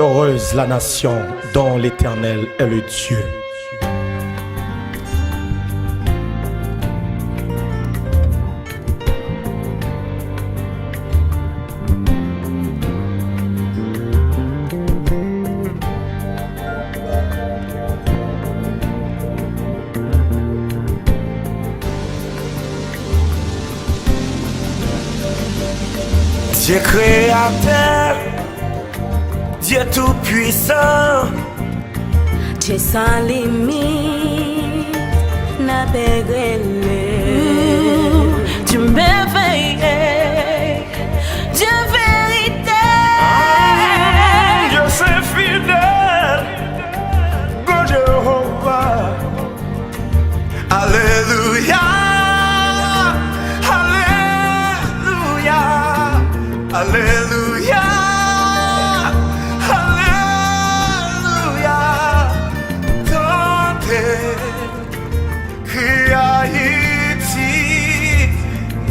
Heureuse la nation dont l'Éternel est le Dieu. Dieu créateur, Dieu tout-puissant, Dieu sans limite, n'a pas Dieu merveilleux, Dieu vérité, Dieu c'est fidèle, bon Jéhovah. Alléluia, Alléluia, Alléluia, Alléluia. Tande kri Haiti,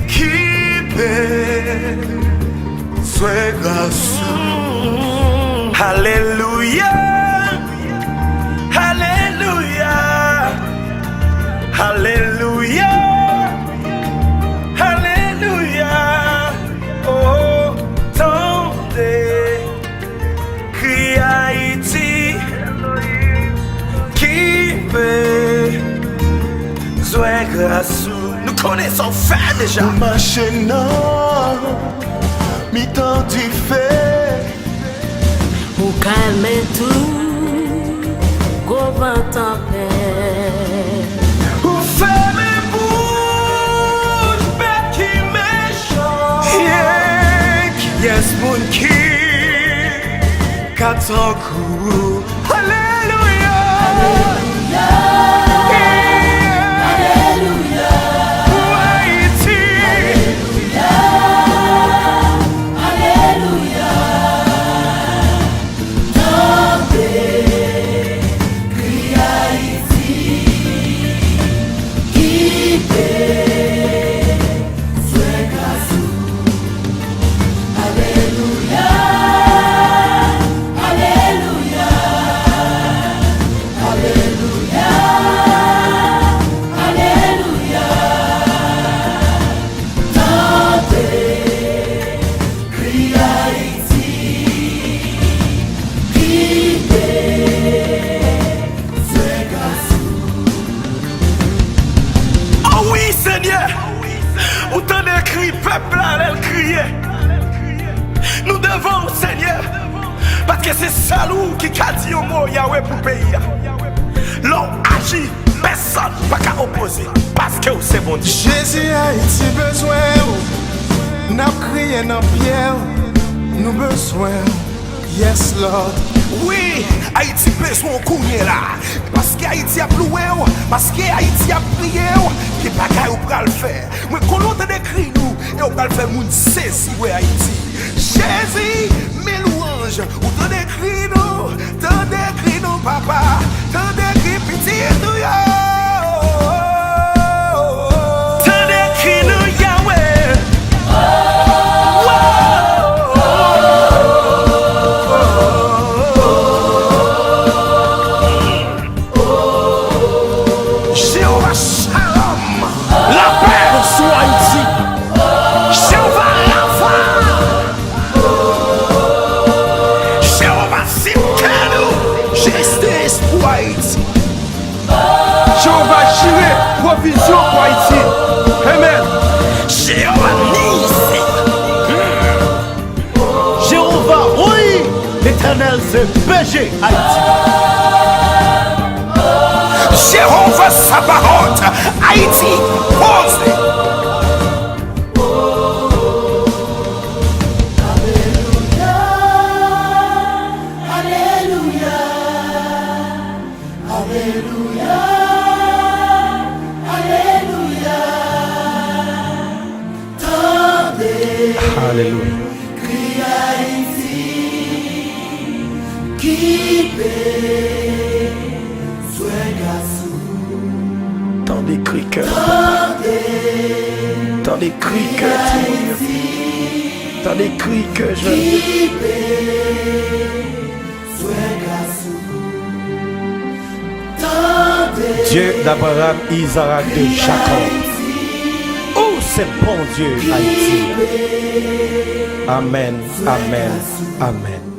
qui peut soit grâce. Alléluia, Alléluia, Alléluia, Alléluia. Oh, tande kri Haiti, qui peut soit grâce. Nous connaissons fait déjà. Machinant, mi-temps du fait. pour calmer tout, gros vent tempête. Ou fermez bouche, bête qui méchant. Qui est-ce moun qui qu'attend coup. Alléluia, Alléluia, Alléluia, pour Haïti. Alléluia, tande kri Haiti, qui peut soit grâce. Alléluia, Alléluia, Alléluia, Alléluia, tande kri Haiti, qui peut soit grâce. Oh oui, Seigneur, ou t'en écrit, peuple là, elle criait. Nous devons, Seigneur, parce que c'est Salou qui a dit au mot Yahweh pour le pays. L'on agit, personne pas qu'à opposer, parce que c'est bon Dieu. Jésus Haïti besoin, n'a crié dans pierre, nous besoin. Yes Lord. Oui, Haïti besoin de courir là. Parce que Haïti a ploué, parce que Haïti a prié, qui pas qu'à le faire. Mais quand on décrit nous, et on va le faire moun saisir Haïti. Jésus, mes louanges, ou t'en décrit nous, papa, t'en décrit pitié nous, yo. T'en décrit nous, Yahweh. Jéhovah Shalom, la paix sur Haïti. Jéhovah Rafa, Jéhovah Simkenu, justice pour Haïti. Jéhovah Jireh, provision pour Haïti. Amen. Jéhovah Nisi, Jéhovah, oui, l'Éternel c'est berger Haïti. Jéhovah Sabaoth, Haïti, posé. Alléluia, Alléluia, Alléluia, tande Alléluia. kri Haiti, qui peut soit grâce. Tande kri que, Tande tande kri que, Haiti, tande kri que je. qui peut Dieu d'Abraham, Isaac, de Jacob. Oh, c'est bon Dieu, Haïti. Amen, amen, amen.